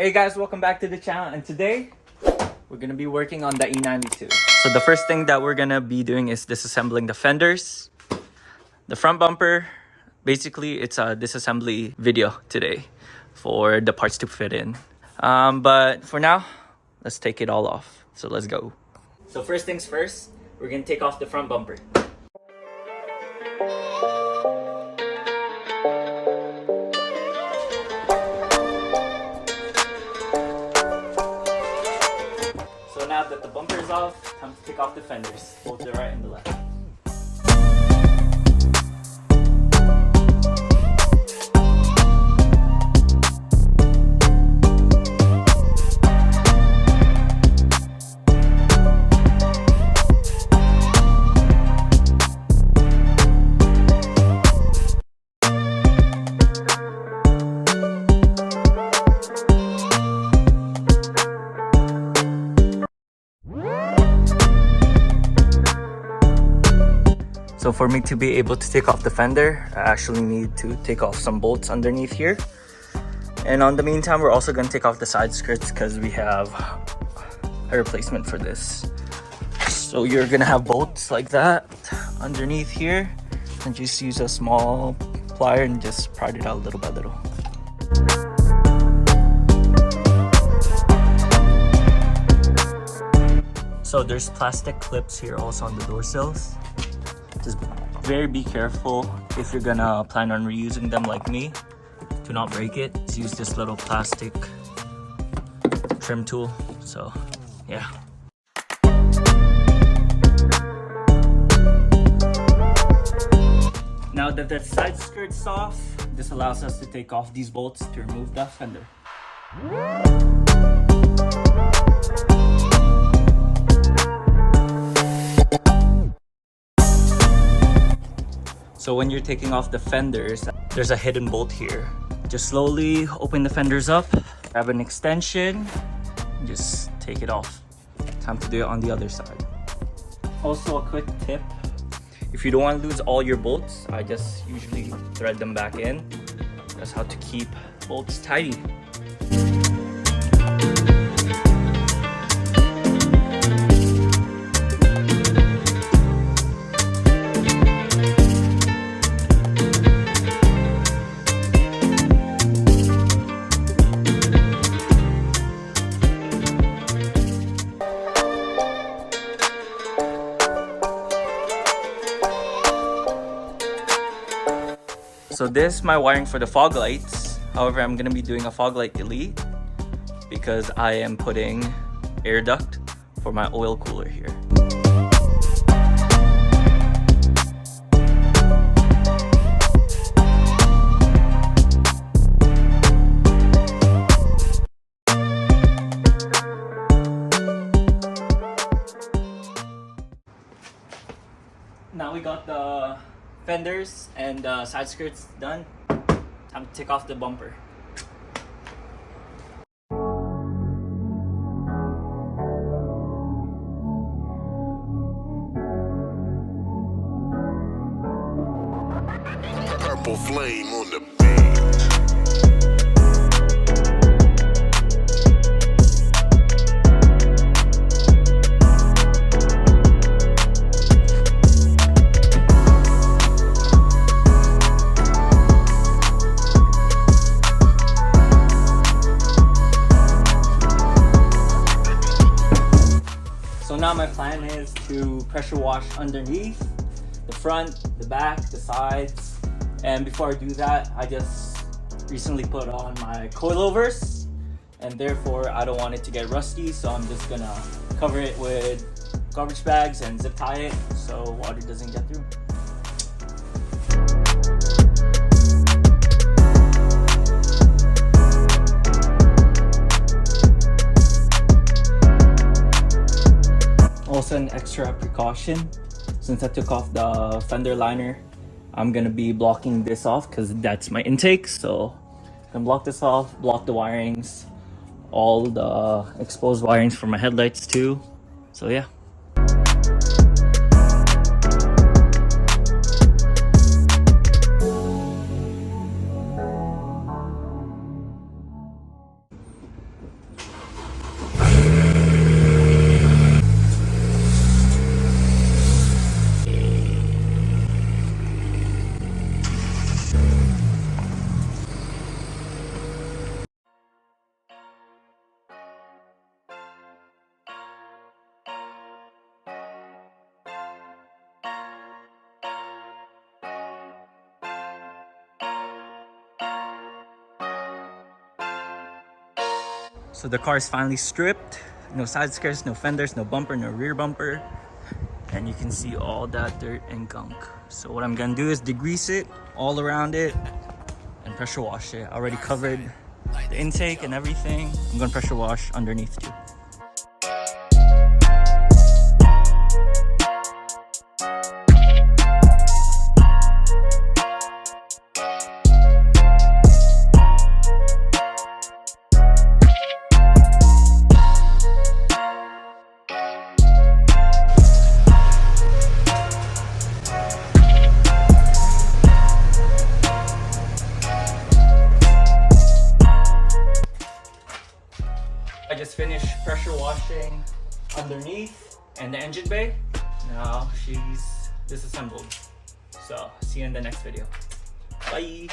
Hey guys, welcome back to the channel, and today we're gonna be working on the E92. So the first thing that we're gonna be doing is disassembling the fenders, the front bumper. Basically, it's a disassembly video today for the parts to fit in. But for now, let's take it all off. So let's go. So first things first, we're gonna take off the front bumper. So now that the bumper is off, time to take off the fenders, both the right and the left. So for me to be able to take off the fender, I actually need to take off some bolts underneath here. And on the meantime, we're also going to take off the side skirts because we have a replacement for this. So you're going to have bolts like that underneath here, and just use a small plier and just pry it out little by little. So there's plastic clips here also on the door sills. Just be careful if you're gonna plan on reusing them like me. Do not break it. Just use this little plastic trim tool. So yeah. Now that the side skirt's off, this allows us to take off these bolts to remove the fender. So when you're taking off the fenders, there's a hidden bolt here. Just slowly open the fenders up, grab an extension, and just take it off. Time to do it on the other side. Also a quick tip, if you don't want to lose all your bolts, I just usually thread them back in. That's how to keep bolts tidy. So this is my wiring for the fog lights. However, I'm gonna be doing a fog light delete because I am putting air duct for my oil cooler here. Now we got the fenders and side skirts done. Time to take off the bumper. Purple flame on the beat. So now my plan is to pressure wash underneath, the front, the back, the sides. And before I do that, I just recently put on my coilovers, and therefore I don't want it to get rusty. So I'm just gonna cover it with garbage bags and zip tie it so water doesn't get through. Also an extra precaution, since I took off the fender liner, I'm gonna be blocking this off because that's my intake. So I can block this off, block the wirings, all the exposed wirings for my headlights too. So yeah. So the car is finally stripped. No side skirts, no fenders, no bumper, no rear bumper. And you can see all that dirt and gunk. So what I'm gonna do is degrease it all around it and pressure wash it. I already covered the intake and everything. I'm gonna pressure wash underneath too. I just finished pressure washing underneath and the engine bay. Now she's disassembled. So see you in the next video. Bye.